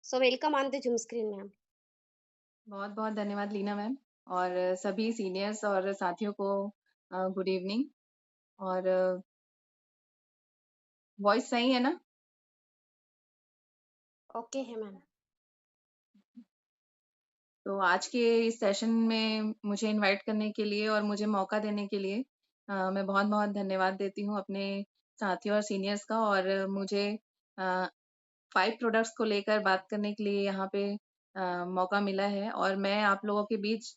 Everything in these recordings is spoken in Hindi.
So welcome on the Zoom screen, ma'am. बहुत बहुत धन्यवाद लीना मैम और सभी सीनियर्स और साथियों को गुड इवनिंग। और वॉइस सही है ना? Okay, है ma'am. तो आज के इस सेशन में मुझे इनवाइट करने के लिए और मुझे मौका देने के लिए मैं बहुत बहुत धन्यवाद देती हूँ अपने साथियों और सीनियर्स का। और मुझे 5 प्रोडक्ट्स को लेकर बात करने के लिए यहाँ पे मौका मिला है और मैं आप लोगों के बीच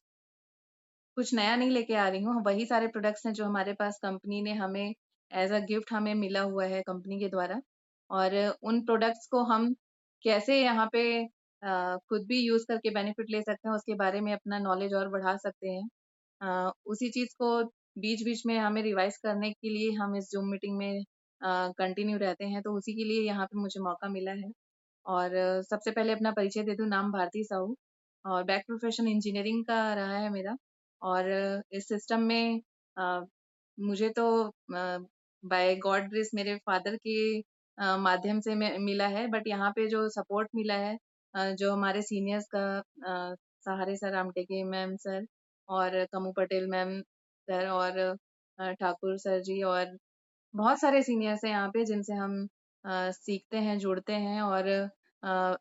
कुछ नया नहीं लेके आ रही हूँ। वही सारे प्रोडक्ट्स हैं जो हमारे पास कंपनी ने हमें एज अ गिफ्ट हमें मिला हुआ है कंपनी के द्वारा। और उन प्रोडक्ट्स को हम कैसे यहाँ पे खुद भी यूज करके बेनिफिट ले सकते हैं, उसके बारे में अपना नॉलेज और बढ़ा सकते हैं। उसी चीज को बीच बीच में हमें रिवाइज करने के लिए हम इस जूम मीटिंग में कंटिन्यू रहते हैं, तो उसी के लिए यहाँ पे मुझे मौका मिला है। और सबसे पहले अपना परिचय दे दूं। नाम भारती साहू और बैक प्रोफेशन इंजीनियरिंग का रहा है मेरा। और इस सिस्टम में मुझे तो बाय गॉड ग्रेस मेरे फादर के माध्यम से मिला है, बट यहाँ पे जो सपोर्ट मिला है जो हमारे सीनियर्स का सहारे सर रामटेके मैम सर और कमू पटेल मैम सर और ठाकुर सर जी और बहुत सारे सीनियर्स हैं यहाँ पे जिनसे हम सीखते हैं, जुड़ते हैं और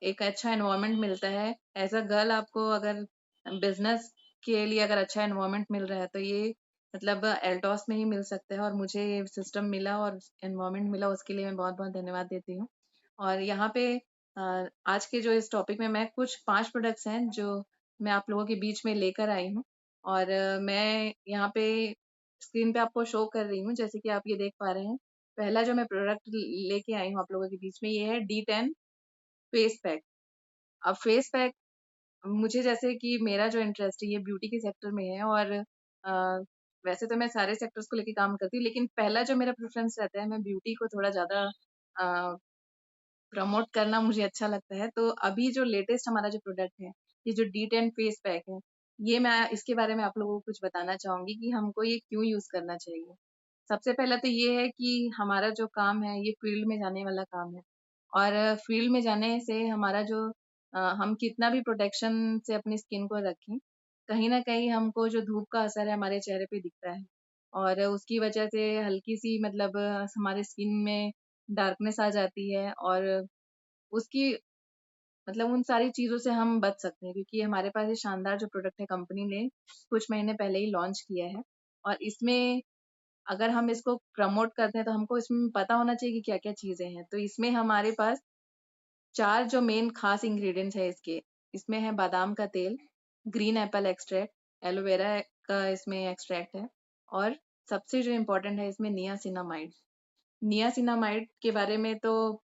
एक अच्छा एनवायरनमेंट मिलता है। एज अ गर्ल आपको अगर बिजनेस के लिए अगर अच्छा एनवायरनमेंट मिल रहा है तो ये मतलब एल्टॉस में ही मिल सकता है, और मुझे ये सिस्टम मिला और एनवायरनमेंट मिला, उसके लिए मैं बहुत बहुत धन्यवाद देती हूँ। और यहाँ पे आज के जो इस टॉपिक में मैं कुछ 5 प्रोडक्ट्स हैं जो मैं आप लोगों के बीच में लेकर आई हूँ। और मैं यहाँ पे स्क्रीन पे आपको शो कर रही हूँ, जैसे कि आप ये देख पा रहे हैं। पहला जो मैं प्रोडक्ट लेके आई हूँ आप लोगों के बीच में, ये है D10 फेस पैक। अब फेस पैक, मुझे जैसे कि मेरा जो इंटरेस्ट है ये ब्यूटी के सेक्टर में है, और वैसे तो मैं सारे सेक्टर्स को लेके काम करती हूँ, लेकिन पहला जो मेरा प्रेफरेंस रहता है, मैं ब्यूटी को थोड़ा ज्यादा प्रमोट करना मुझे अच्छा लगता है। तो अभी जो लेटेस्ट हमारा जो प्रोडक्ट है, ये जो D10 फेस पैक है, ये मैं इसके बारे में आप लोगों को कुछ बताना चाहूंगी कि हमको ये क्यों यूज करना चाहिए। सबसे पहला तो ये है कि हमारा जो काम है ये फील्ड में जाने वाला काम है, और फील्ड में जाने से हमारा जो हम कितना भी प्रोटेक्शन से अपनी स्किन को रखें, कहीं ना कहीं हमको जो धूप का असर है हमारे चेहरे पे दिखता है, और उसकी वजह से हल्की सी मतलब हमारे स्किन में डार्कनेस आ जाती है, और उसकी मतलब उन सारी चीज़ों से हम बच सकते हैं, क्योंकि हमारे पास ये शानदार जो प्रोडक्ट है कंपनी ने कुछ महीने पहले ही लॉन्च किया है। और इसमें अगर हम इसको प्रमोट करते हैं तो हमको इसमें पता होना चाहिए कि क्या-क्या चीज़ें हैं। तो इसमें हमारे पास 4 जो मेन खास इंग्रीडिएंट्स है इसके, इसमें है बादाम का तेल, ग्रीन एप्पल एक्सट्रैक्ट, एलोवेरा का इसमें एक्सट्रैक्ट है, और सबसे जो इम्पोर्टेंट है इसमें नियासिनामाइड। नियासिनामाइड के बारे में तो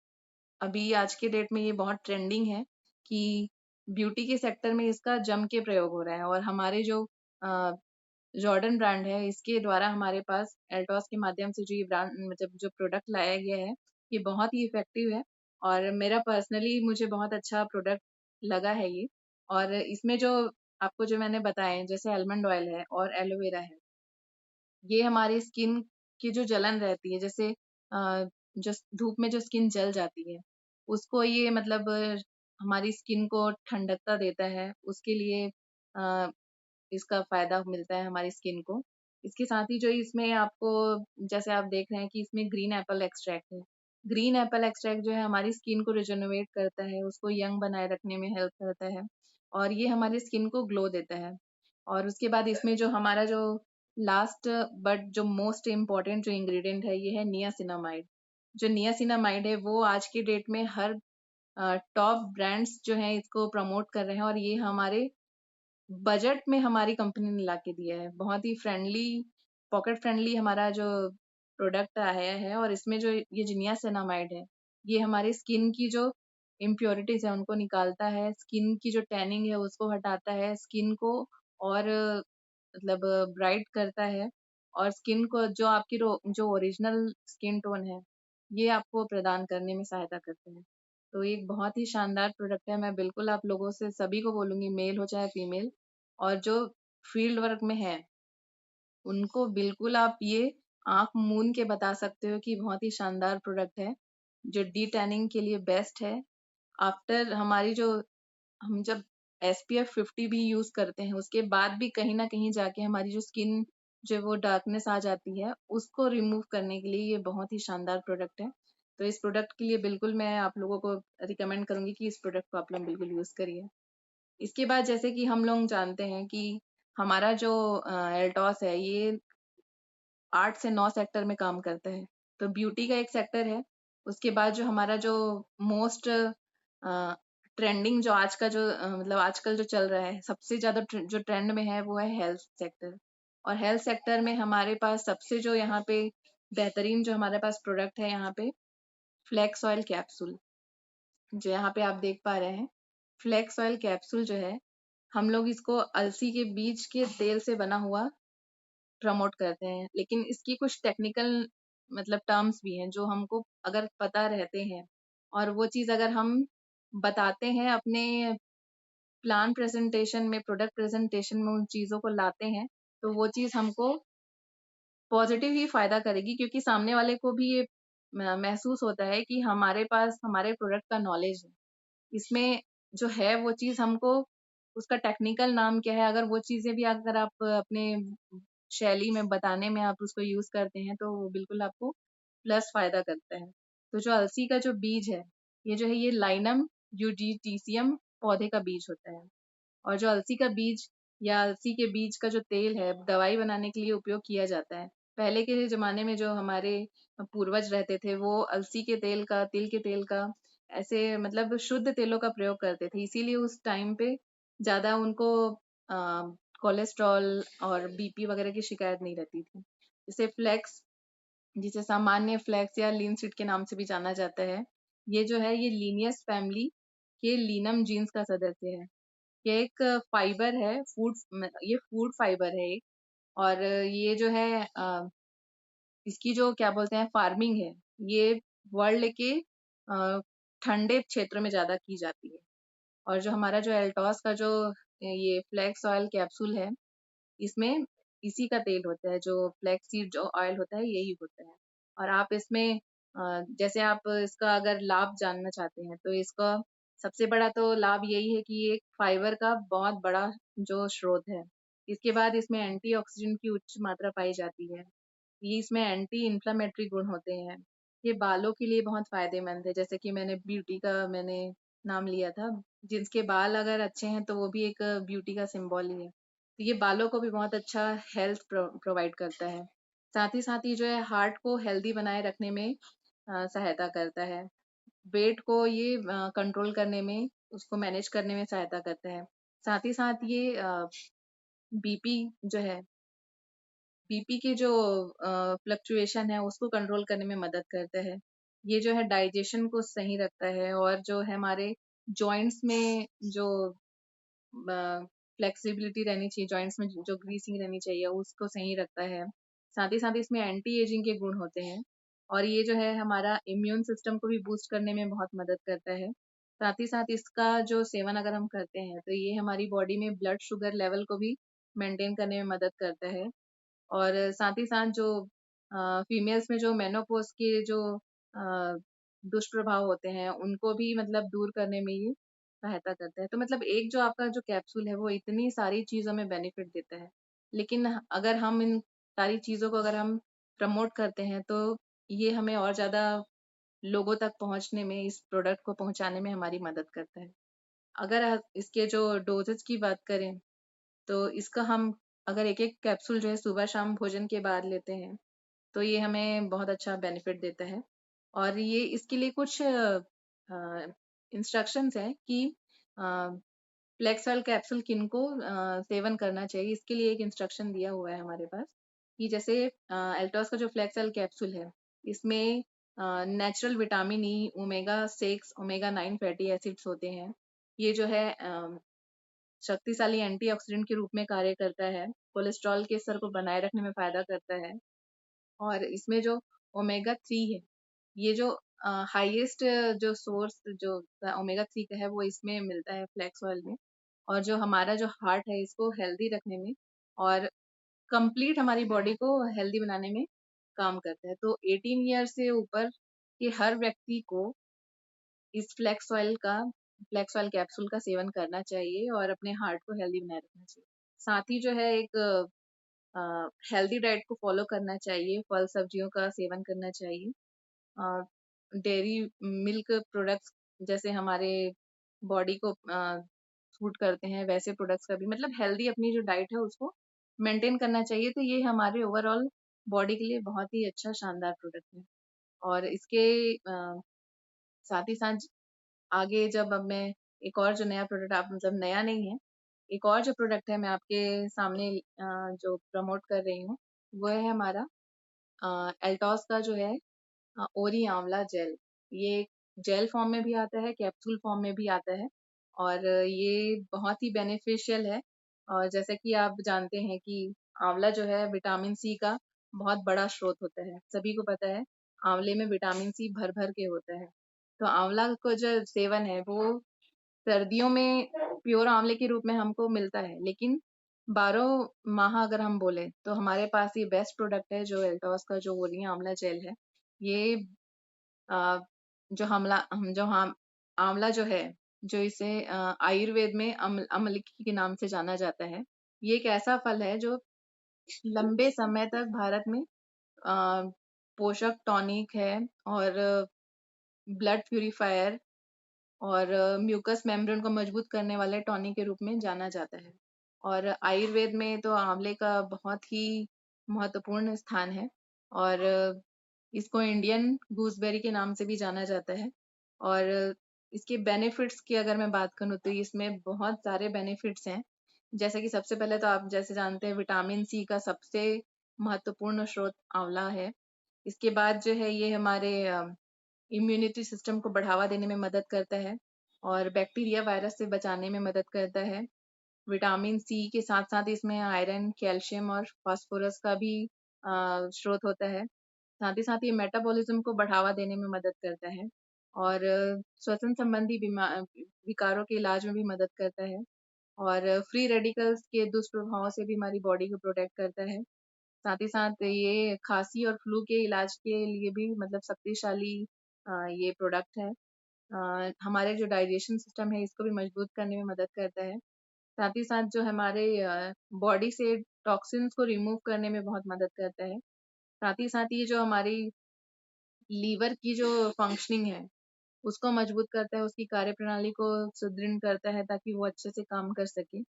अभी आज के डेट में ये बहुत ट्रेंडिंग है कि ब्यूटी के सेक्टर में इसका जम के प्रयोग हो रहा है, और हमारे जो जॉर्डन ब्रांड है इसके द्वारा हमारे पास एल्टॉस के माध्यम से जो ये ब्रांड मतलब जो प्रोडक्ट लाया गया है, ये बहुत ही इफेक्टिव है, और मेरा पर्सनली मुझे बहुत अच्छा प्रोडक्ट लगा है ये। और इसमें जो आपको जो मैंने बताया, जैसे आलमंड ऑयल है और एलोवेरा है, ये हमारी स्किन की जो जलन रहती है, जैसे जो धूप में जो स्किन जल जाती है, उसको ये मतलब हमारी स्किन को ठंडकता देता है, उसके लिए अ, इसका फ़ायदा मिलता है हमारी स्किन को। इसके साथ ही जो इसमें आपको, जैसे आप देख रहे हैं कि इसमें ग्रीन एप्पल एक्सट्रैक्ट है। ग्रीन एप्पल एक्सट्रैक्ट जो है हमारी स्किन को रिजेनरेट करता है, उसको यंग बनाए रखने में हेल्प करता है, और ये हमारी स्किन को ग्लो देता है। और उसके बाद इसमें जो हमारा जो लास्ट बट जो मोस्ट इम्पोर्टेंट जो इंग्रेडिएंट है, ये है नियासिनामाइड। जो नियासिनामाइड है वो आज की डेट में हर टॉप ब्रांड्स जो हैं इसको प्रमोट कर रहे हैं, और ये हमारे बजट में हमारी कंपनी ने ला के दिया है। बहुत ही फ्रेंडली, पॉकेट फ्रेंडली हमारा जो प्रोडक्ट आया है, और इसमें जो ये जो नियासिनामाइड है, ये हमारी स्किन की जो इम्प्योरिटीज है उनको निकालता है, स्किन की जो टैनिंग है उसको हटाता है, स्किन को और मतलब ब्राइट करता है, और स्किन को जो आपकी जो ओरिजिनल स्किन टोन है ये आपको प्रदान करने में सहायता करते हैं। तो ये एक बहुत ही शानदार प्रोडक्ट है। मैं बिल्कुल आप लोगों से सभी को बोलूंगी, मेल हो चाहे फीमेल, और जो फील्ड वर्क में है उनको बिल्कुल आप ये आंख मूंद के बता सकते हो कि बहुत ही शानदार प्रोडक्ट है, जो डी टैनिंग के लिए बेस्ट है। आफ्टर हमारी जो हम जब SPF 50 भी यूज करते हैं उसके बाद भी कहीं ना कहीं जाके हमारी जो स्किन जो वो डार्कनेस आ जाती है उसको रिमूव करने के लिए ये बहुत ही शानदार प्रोडक्ट है। तो इस प्रोडक्ट के लिए बिल्कुल मैं आप लोगों को रिकमेंड करूंगी कि इस प्रोडक्ट को आप लोग बिल्कुल यूज करिए। इसके बाद जैसे कि हम लोग जानते हैं कि हमारा जो एल्टॉस है ये 8 से 9 सेक्टर में काम करता है। तो ब्यूटी का एक सेक्टर है। उसके बाद जो हमारा जो मोस्ट ट्रेंडिंग जो आज का जो मतलब आजकल जो चल रहा है सबसे ज्यादा जो ट्रेंड में है वो है हेल्थ सेक्टर। और हेल्थ सेक्टर में हमारे पास सबसे जो यहाँ पे बेहतरीन जो हमारे पास प्रोडक्ट है यहाँ पे फ्लेक्स ऑयल कैप्सूल, जो यहाँ पे आप देख पा रहे हैं। फ्लेक्स ऑयल कैप्सूल जो है हम लोग इसको अलसी के बीज के तेल से बना हुआ प्रमोट करते हैं, लेकिन इसकी कुछ टेक्निकल मतलब टर्म्स भी हैं जो हमको अगर पता रहते हैं और वो चीज अगर हम बताते हैं अपने प्लान प्रेजेंटेशन में, प्रोडक्ट प्रेजेंटेशन में उन चीजों को लाते हैं तो वो चीज हमको पॉजिटिव ही फायदा करेगी, क्योंकि सामने वाले को भी ये महसूस होता है कि हमारे पास हमारे प्रोडक्ट का नॉलेज है। इसमें जो है वो चीज हमको उसका टेक्निकल नाम क्या है, अगर वो चीजें भी अगर आप अपने शैली में बताने में आप उसको यूज करते हैं तो वो बिल्कुल आपको प्लस फायदा करता है। तो जो अलसी का जो बीज है ये जो है ये लाइनम यूजीटीसियम पौधे का बीज होता है। और जो अलसी का बीज या अलसी के बीज का जो तेल है दवाई बनाने के लिए उपयोग किया जाता है। पहले के जमाने में जो हमारे पूर्वज रहते थे वो अलसी के तेल का, तिल के तेल का ऐसे मतलब शुद्ध तेलों का प्रयोग करते थे, इसीलिए उस टाइम पे ज्यादा उनको कोलेस्ट्रॉल और बीपी वगैरह की शिकायत नहीं रहती थी। जैसे फ्लेक्स, जिसे सामान्य फ्लेक्स या लीन सीड के नाम से भी जाना जाता है, ये जो है ये लीनियस फैमिली के लीनम जीन्स का सदस्य है। ये एक फाइबर है, ये फूड फाइबर है एक। और ये जो है इसकी जो क्या बोलते हैं फार्मिंग है ये वर्ल्ड के ठंडे क्षेत्र में ज्यादा की जाती है। और जो हमारा जो एल्टॉस का जो ये फ्लेक्स ऑयल कैप्सूल है इसमें इसी का तेल होता है, जो फ्लैक्स सीड जो ऑयल होता है यही होता है। और आप इसमें जैसे आप इसका अगर लाभ जानना चाहते हैं तो इसका सबसे बड़ा तो लाभ यही है कि ये एक फाइबर का बहुत बड़ा जो स्रोत है। इसके बाद इसमें एंटीऑक्सीडेंट की उच्च मात्रा पाई जाती है। ये इसमें एंटी इन्फ्लामेटरी गुण होते हैं। ये बालों के लिए बहुत फायदेमंद है, जैसे कि मैंने ब्यूटी का मैंने नाम लिया था। जिसके बाल अगर अच्छे हैं तो वो भी एक ब्यूटी का सिंबल ही है। तो ये बालों को भी बहुत अच्छा हेल्थ प्रोवाइड करता है। साथ ही साथ ये जो है हार्ट को हेल्दी बनाए रखने में सहायता करता है। वेट को ये कंट्रोल करने में, उसको मैनेज करने में सहायता करता है। साथ ही साथ ये बीपी जो है, बीपी के जो फ्लक्चुएशन है उसको कंट्रोल करने में मदद करता है। ये जो है डाइजेशन को सही रखता है और जो है हमारे जॉइंट्स में जो फ्लेक्सिबिलिटी रहनी चाहिए, जॉइंट्स में जो ग्रीसिंग रहनी चाहिए उसको सही रखता है। साथ ही साथ इसमें एंटी एजिंग के गुण होते हैं। और ये जो है हमारा इम्यून सिस्टम को भी बूस्ट करने में बहुत मदद करता है। साथ ही साथ इसका जो सेवन अगर हम करते हैं तो ये हमारी बॉडी में ब्लड शुगर लेवल को भी मेंटेन करने में मदद करता है। और साथ ही साथ जो फीमेल्स में जो मेनोपॉज के जो अ, दुष्प्रभाव होते हैं उनको भी मतलब दूर करने में ये सहायता करता है। तो मतलब एक जो आपका जो कैप्सूल है वो इतनी सारी चीजों में बेनिफिट देता है, लेकिन अगर हम इन सारी चीजों को अगर हम प्रमोट करते हैं तो ये हमें और ज्यादा लोगों तक पहुंचने में, इस प्रोडक्ट को पहुंचाने में हमारी मदद करता है। अगर इसके जो डोजेज की बात करें तो इसका हम अगर एक एक कैप्सूल जो है सुबह शाम भोजन के बाद लेते हैं तो ये हमें बहुत अच्छा बेनिफिट देता है। और ये इसके लिए कुछ इंस्ट्रक्शंस हैं कि फ्लेक्स ऑयल कैप्सूल किनको सेवन करना चाहिए। इसके लिए एक इंस्ट्रक्शन दिया हुआ है हमारे पास कि जैसे एल्टॉस का जो फ्लेक्स ऑयल कैप्सूल है इसमें natural vitamin E, omega 6, omega 9 fatty acids होते हैं। ये जो है शक्तिशाली एंटीऑक्सीडेंट के रूप में कार्य करता है, कोलेस्ट्रॉल के स्तर को बनाए रखने में फायदा करता है। और इसमें जो ओमेगा 3 है, ये जो हाईएस्ट जो सोर्स जो ओमेगा 3 का है वो इसमें मिलता है फ्लैक्स ऑयल में। और जो हमारा जो हार्ट है इसको हेल्दी रखने में और कंप्लीट हमारी बॉडी को हेल्दी बनाने में काम करता है। तो 18 ईयर से ऊपर के हर व्यक्ति को इस फ्लेक्स ऑयल कैप्सूल का सेवन करना चाहिए और अपने हार्ट को हेल्दी बनाए रखना चाहिए। साथ ही जो है एक हेल्दी डाइट को फॉलो करना चाहिए, फल सब्जियों का सेवन करना चाहिए। डेयरी मिल्क प्रोडक्ट्स जैसे हमारे बॉडी को सूट करते हैं वैसे प्रोडक्ट्स का भी मतलब हेल्दी अपनी जो डाइट है उसको मेंटेन करना चाहिए। तो ये हमारे ओवरऑल बॉडी के लिए बहुत ही अच्छा शानदार प्रोडक्ट है। और इसके साथ ही साथ आगे जब अब मैं एक और जो नया प्रोडक्ट आप मतलब नया नहीं है, एक और जो प्रोडक्ट है मैं आपके सामने जो प्रमोट कर रही हूँ वो है हमारा एल्टॉस का जो है ओरी आंवला जेल। ये जेल फॉर्म में भी आता है, कैप्सूल फॉर्म में भी आता है और ये बहुत ही बेनिफिशियल है। और जैसा कि आप जानते हैं कि आंवला जो है विटामिन सी का बहुत बड़ा स्रोत होता है, सभी को पता है आंवले में विटामिन सी भर भर के होता है। तो आंवला को जो सेवन है वो सर्दियों में प्योर आंवले के रूप में हमको मिलता है, लेकिन 12 माह अगर हम बोले तो हमारे पास ये बेस्ट प्रोडक्ट है जो एल्टॉस का जो ओरिया आंवला जेल है। ये अ, जो हमला हम जो हम आंवला जो है जो इसे आयुर्वेद में अमलकी के नाम से जाना जाता है। ये एक ऐसा फल है जो लंबे समय तक भारत में पोषक टॉनिक है और ब्लड प्यूरिफायर और म्यूकस मेम्ब्रेन को मजबूत करने वाले टॉनिक के रूप में जाना जाता है। और आयुर्वेद में तो आंवले का बहुत ही महत्वपूर्ण स्थान है और इसको इंडियन गूसबेरी के नाम से भी जाना जाता है। और इसके बेनिफिट्स की अगर मैं बात करूँ तो इसमें बहुत सारे बेनिफिट्स हैं। जैसे कि सबसे पहले तो आप जैसे जानते हैं विटामिन सी का सबसे महत्वपूर्ण स्रोत आंवला है। इसके बाद जो है ये हमारे इम्यूनिटी सिस्टम को बढ़ावा देने में मदद करता है और बैक्टीरिया वायरस से बचाने में मदद करता है। विटामिन सी के साथ साथ इसमें आयरन, कैल्शियम और फास्फोरस का भी स्रोत होता है। साथ ही साथ ये मेटाबॉलिज्म को बढ़ावा देने में मदद करता है और श्वसन संबंधी विकारों के इलाज में भी मदद करता है और फ्री रेडिकल्स के दुष्प्रभावों से भी हमारी बॉडी को प्रोटेक्ट करता है। साथ ही साथ ये खांसी और फ्लू के इलाज के लिए भी मतलब शक्तिशाली ये प्रोडक्ट है। हमारे जो डाइजेशन सिस्टम है इसको भी मजबूत करने में मदद करता है। साथ ही साथ जो हमारे बॉडी से टॉक्सिन्स को रिमूव करने में बहुत मदद करता है। साथ ही साथ ये जो हमारी लीवर की जो फंक्शनिंग है उसको मजबूत करता है, उसकी कार्यप्रणाली को सुदृढ़ करता है ताकि वो अच्छे से काम कर सके।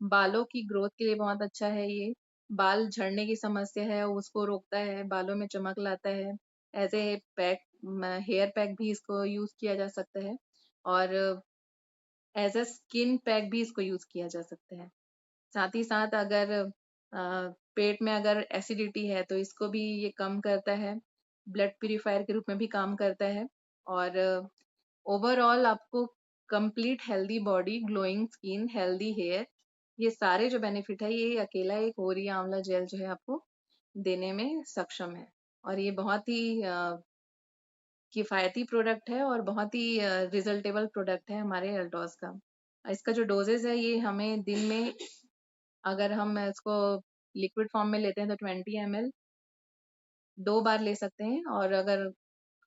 बालों की ग्रोथ के लिए बहुत अच्छा है ये। बाल झड़ने की समस्या है उसको रोकता है, बालों में चमक लाता है। As a pack hair pack भी इसको यूज किया जा सकता है और एज अ स्किन पैक भी इसको यूज किया जा सकता है। साथ ही साथ अगर पेट में अगर एसिडिटी है तो इसको भी ये कम करता है, ब्लड प्यूरिफायर के रूप में भी काम करता है और ओवरऑल आपको complete healthy body, glowing skin, healthy hair, ये सारे जो बेनिफिट है ये अकेला एक ओरिया आंवला जेल जो है आपको देने में सक्षम है। और ये बहुत ही किफ़ायती प्रोडक्ट है और बहुत ही रिजल्टेबल प्रोडक्ट है हमारे एल्डोस का। इसका जो डोजेज़ है ये हमें दिन में अगर हम इसको लिक्विड फॉर्म में लेते हैं तो 20 ml 2 बार ले सकते हैं और अगर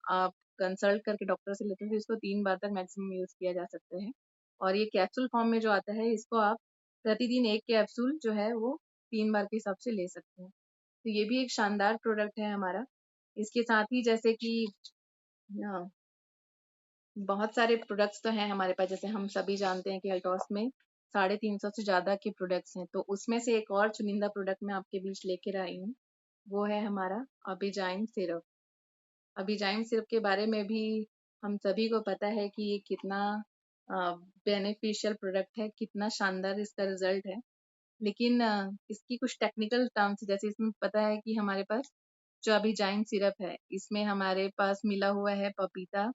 आप कंसल्ट करके डॉक्टर से लेते हैं तो इसको 3 बार तक मैक्सिमम यूज़ किया जा सकता है। और ये कैप्सूल फॉर्म में जो आता है इसको आप प्रतिदिन 1 कैप्सूल जो है वो 3 बार के हिसाब से ले सकते हैं। तो ये भी एक शानदार प्रोडक्ट है हमारा। इसके साथ ही जैसे कि अ बहुत सारे प्रोडक्ट्स तो हैं हमारे पास, जैसे हम सभी जानते हैं कि अल्टॉस में 350 से ज़्यादा के प्रोडक्ट्स हैं। तो उसमें से एक और चुनिंदा प्रोडक्ट मैं आपके बीच लेकर आई हूँ, वो है हमारा अभिजाइम सिरप। अभिजाइम सिरप के बारे में भी हम सभी को पता है कि ये कितना बेनिफिशियल प्रोडक्ट है, कितना शानदार इसका रिजल्ट है। लेकिन इसकी कुछ टेक्निकल टर्म्स जैसे इसमें पता है कि हमारे पास जो अभिजाइम सिरप है, इसमें हमारे पास मिला हुआ है पपीता,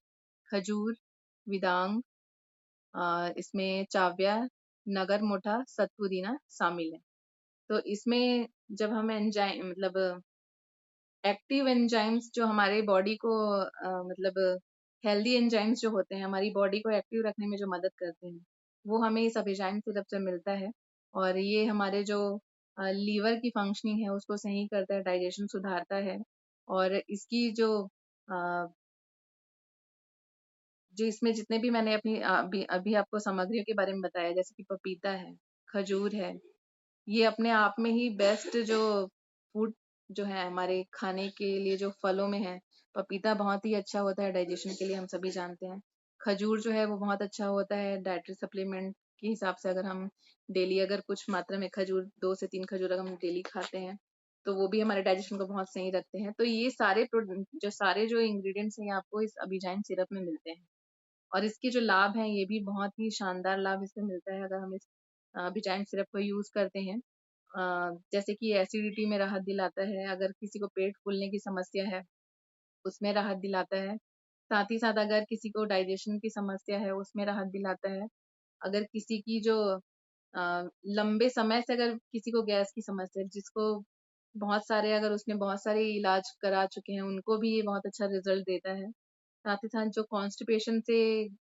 खजूर, विदांग, इसमें चाव्या, नगर मोठा, सतपुदीना शामिल है। तो इसमें जब हम एंजाइम मतलब एक्टिव एंजाइम्स जो हमारे बॉडी को मतलब हेल्दी एंजाइम्स जो होते हैं हमारी बॉडी को एक्टिव रखने में जो मदद करते हैं, वो हमें इस अभिजाइम सिरप से मिलता है। और ये हमारे जो लीवर की फंक्शनिंग है उसको सही करता है, डाइजेशन सुधारता है और इसकी जो जो इसमें जितने भी मैंने अपनी अभी अभी आपको सामग्रियों के बारे में बताया, जैसे कि पपीता है, खजूर है, ये अपने आप में ही बेस्ट जो फूड जो है हमारे खाने के लिए जो फलों में है, पपीता बहुत ही अच्छा होता है डाइजेशन के लिए, हम सभी जानते हैं। खजूर जो है वो बहुत अच्छा होता है डाइटरी सप्लीमेंट के हिसाब से। अगर हम डेली अगर कुछ मात्रा में खजूर 2 से 3 खजूर अगर हम डेली खाते हैं तो वो भी हमारे डाइजेशन को बहुत सही रखते हैं। तो ये सारे जो सारे जो इंग्रेडिएंट्स हैं ये आपको इस अभिजाइन सिरप में मिलते हैं। और इसके जो लाभ हैं ये भी बहुत ही शानदार लाभ इससे मिलता है अगर हम इस अभिजाइन सिरप को यूज करते हैं। जैसे कि एसिडिटी में राहत दिलाता है, अगर किसी को पेट फूलने की समस्या है उसमें राहत दिलाता है। साथ ही साथ अगर किसी को डाइजेशन की समस्या है उसमें राहत दिलाता है। अगर किसी की जो लंबे समय से अगर किसी को गैस की समस्या है, जिसको बहुत सारे अगर उसने बहुत सारे इलाज करा चुके हैं उनको भी ये बहुत अच्छा रिजल्ट देता है। साथ ही साथ जो कॉन्स्टिपेशन से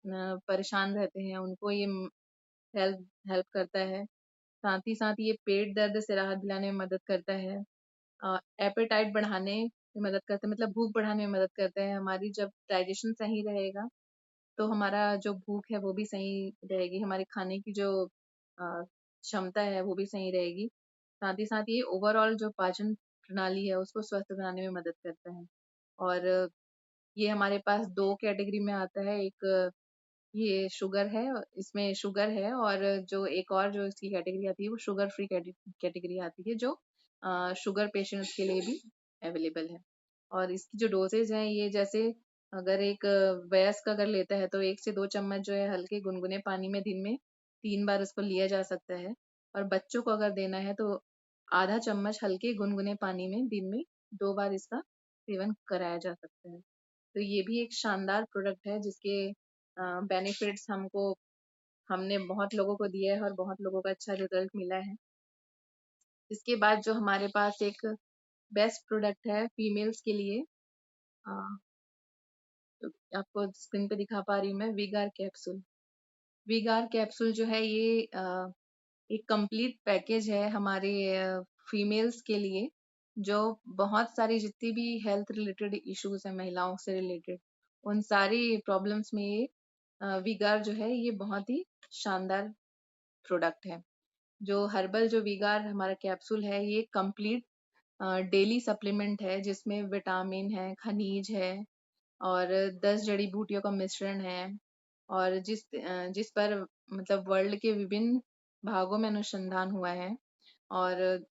परेशान रहते हैं उनको ये हेल्प हेल्प करता है। साथ ही साथ ये पेट दर्द से राहत दिलाने में मदद करता है। एपेटाइट बढ़ाने में मदद करता है, मतलब भूख बढ़ाने में मदद करता है। हमारी जब डाइजेशन सही रहेगा तो हमारा जो भूख है वो भी सही रहेगी, हमारे खाने की जो क्षमता है वो भी सही रहेगी। साथ ही साथ ये ओवरऑल जो पाचन प्रणाली है उसको स्वस्थ बनाने में मदद करता है। और ये हमारे पास 2 कैटेगरी में आता है, एक ये शुगर है, इसमें शुगर है, और जो एक और जो इसकी कैटेगरी आती है वो शुगर फ्री कैटेगरी आती है, जो शुगर पेशेंट्स के लिए भी अवेलेबल है। और इसकी जो डोजेज है ये जैसे अगर एक वयस्क अगर लेता है तो 1 से 2 चम्मच जो है हल्के गुनगुने पानी में दिन में 3 बार उसको लिया जा सकता है। और बच्चों को अगर देना है तो आधा चम्मच हल्के गुनगुने पानी में दिन में 2 बार इसका सेवन कराया जा सकता है। तो ये भी एक शानदार प्रोडक्ट है जिसके बेनिफिट्स हमने बहुत लोगों को दिया है और बहुत लोगों का अच्छा रिजल्ट मिला है। इसके बाद जो हमारे पास एक बेस्ट प्रोडक्ट है फीमेल्स के लिए, अ, तो आपको स्क्रीन पे दिखा पा रही हूँ मैं, वीगार कैप्सूल। वीगार कैप्सूल जो है ये एक कंप्लीट पैकेज है हमारे फीमेल्स के लिए, जो बहुत सारी जितनी भी हेल्थ रिलेटेड इश्यूज है महिलाओं से रिलेटेड, उन सारी प्रॉब्लम्स में ये वीगार जो है ये बहुत ही शानदार प्रोडक्ट है। जो हर्बल जो वीगार हमारा कैप्सूल है ये कंप्लीट डेली सप्लीमेंट है, जिसमें विटामिन है, खनिज है और 10 जड़ी बूटियों का मिश्रण है। और जिस पर मतलब वर्ल्ड के विभिन्न भागों में अनुसंधान हुआ है। और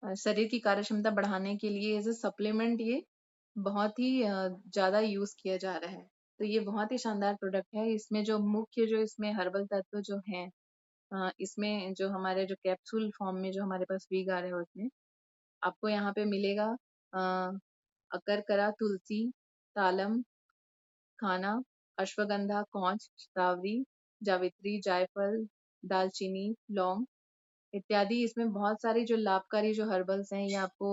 शरीर की कार्यक्षमता बढ़ाने के लिए एज अ सप्लीमेंट ये बहुत ही ज़्यादा यूज़ किया जा रहा है। तो ये बहुत ही शानदार प्रोडक्ट है। इसमें जो मुख्य जो इसमें हर्बल तत्व जो हैं, इसमें जो हमारे जो कैप्सूल फॉर्म में जो हमारे पास वीगार है उसमें आपको यहाँ पे मिलेगा अ, अकरकरा, तुलसी, तालम, खाना, अश्वगंधा, कौंच, श्रावरी, जावित्री, जायफल, दालचीनी, लौंग इत्यादि। इसमें बहुत सारी जो लाभकारी जो हर्बल्स हैं ये आपको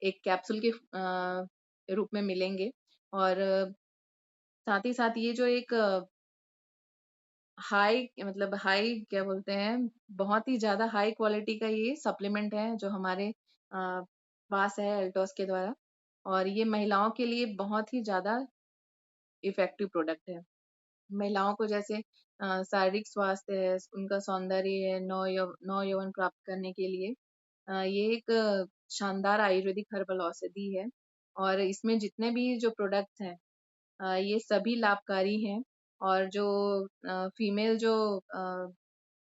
एक कैप्सूल के रूप में मिलेंगे। और साथ ही साथ ये जो एक हाई मतलब हाई क्या बोलते हैं, बहुत ही ज्यादा हाई क्वालिटी का ये सप्लीमेंट है जो हमारे पास है एल्टोस के द्वारा। और ये महिलाओं के लिए बहुत ही ज्यादा इफेक्टिव प्रोडक्ट है। महिलाओं को जैसे शारीरिक स्वास्थ्य है, उनका सौंदर्य है, नौ यौवन प्राप्त करने के लिए ये एक शानदार आयुर्वेदिक हर्बल औषधि है। और इसमें जितने भी जो प्रोडक्ट्स हैं ये सभी लाभकारी हैं। और जो फीमेल जो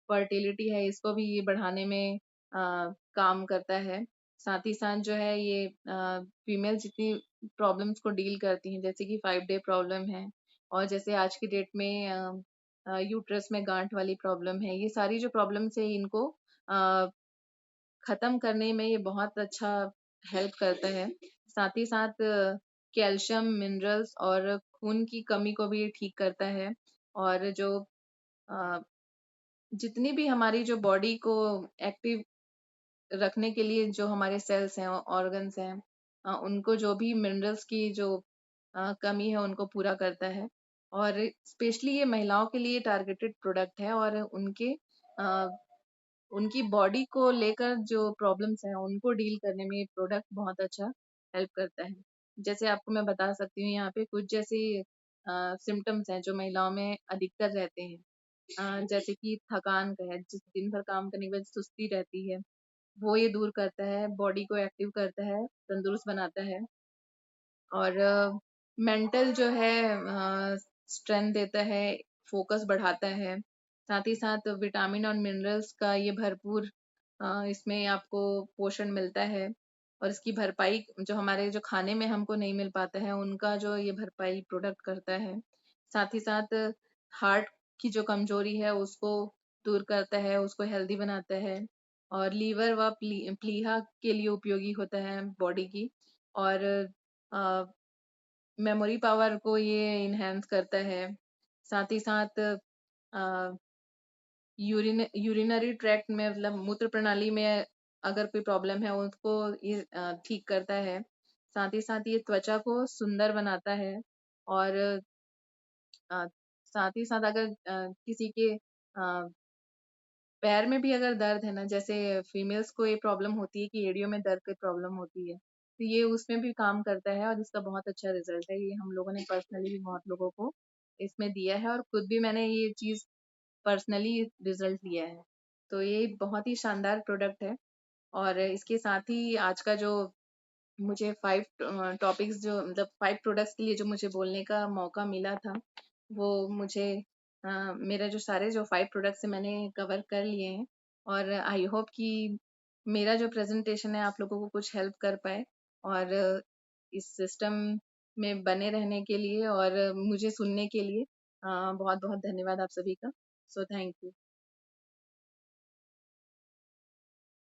फर्टिलिटी है इसको भी ये बढ़ाने में काम करता है। साथ ही साथ जो है ये फीमेल जितनी प्रॉब्लम्स को डील करती हैं, जैसे कि 5 डे प्रॉब्लम है, और जैसे आज की डेट में यूट्रस में गांठ वाली प्रॉब्लम है, ये सारी जो प्रॉब्लम्स है इनको अ, खत्म करने में ये बहुत अच्छा हेल्प करता है। साथ ही साथ कैल्शियम, मिनरल्स और खून की कमी को भी ये ठीक करता है। और जो अ, जितनी भी हमारी जो बॉडी को एक्टिव रखने के लिए जो हमारे सेल्स हैं, ऑर्गन्स हैं, उनको जो भी मिनरल्स की जो कमी है उनको पूरा करता है। और स्पेशली ये महिलाओं के लिए टारगेटेड प्रोडक्ट है, और अ, उनकी बॉडी को लेकर जो प्रॉब्लम्स हैं उनको डील करने में ये प्रोडक्ट बहुत अच्छा हेल्प करता है। जैसे आपको मैं बता सकती हूँ यहाँ पे कुछ जैसे सिम्टम्स हैं जो महिलाओं में अधिकतर रहते हैं, जैसे कि थकान का है, जिस दिन भर काम करने के बाद सुस्ती रहती है, वो ये दूर करता है, बॉडी को एक्टिव करता है, तंदुरुस्त बनाता है और मेंटल जो है स्ट्रेंथ देता है, फोकस बढ़ाता है। साथ ही साथ विटामिन और मिनरल्स का ये भरपूर इसमें आपको पोषण मिलता है और इसकी भरपाई जो हमारे जो खाने में हमको नहीं मिल पाता है, उनका जो ये भरपाई प्रोडक्ट करता है। साथ ही साथ हार्ट की जो कमजोरी है उसको दूर करता है, उसको हेल्दी बनाता है और लीवर व प्लीहा के लिए उपयोगी होता है बॉडी की और मेमोरी पावर को ये इनहेंस करता है। साथ ही साथ यूरिनरी ट्रैक्ट में मतलब मूत्र प्रणाली में अगर कोई प्रॉब्लम है उसको ये ठीक करता है। साथ ही साथ ये त्वचा को सुंदर बनाता है और अ, साथ ही साथ अगर किसी के पैर में भी अगर दर्द है ना, जैसे फीमेल्स को ये प्रॉब्लम होती है कि एड़ियों में दर्द की प्रॉब्लम होती है, तो ये उसमें भी काम करता है और इसका बहुत अच्छा रिजल्ट है। ये हम लोगों ने पर्सनली भी बहुत लोगों को इसमें दिया है और खुद भी मैंने ये चीज पर्सनली रिजल्ट लिया है। तो ये बहुत ही शानदार प्रोडक्ट है और इसके साथ ही आज का जो मुझे 5 टॉपिक्स जो मतलब 5 प्रोडक्ट्स के लिए जो मुझे बोलने का मौका मिला था, वो मुझे मेरा जो सारे जो 5 प्रोडक्ट्स हैं मैंने कवर कर लिए हैं और आई होप कि मेरा जो प्रेजेंटेशन है आप लोगों को कुछ हेल्प कर पाए और इस सिस्टम में बने रहने के लिए और मुझे सुनने के लिए बहुत बहुत धन्यवाद आप सभी का। So thank you.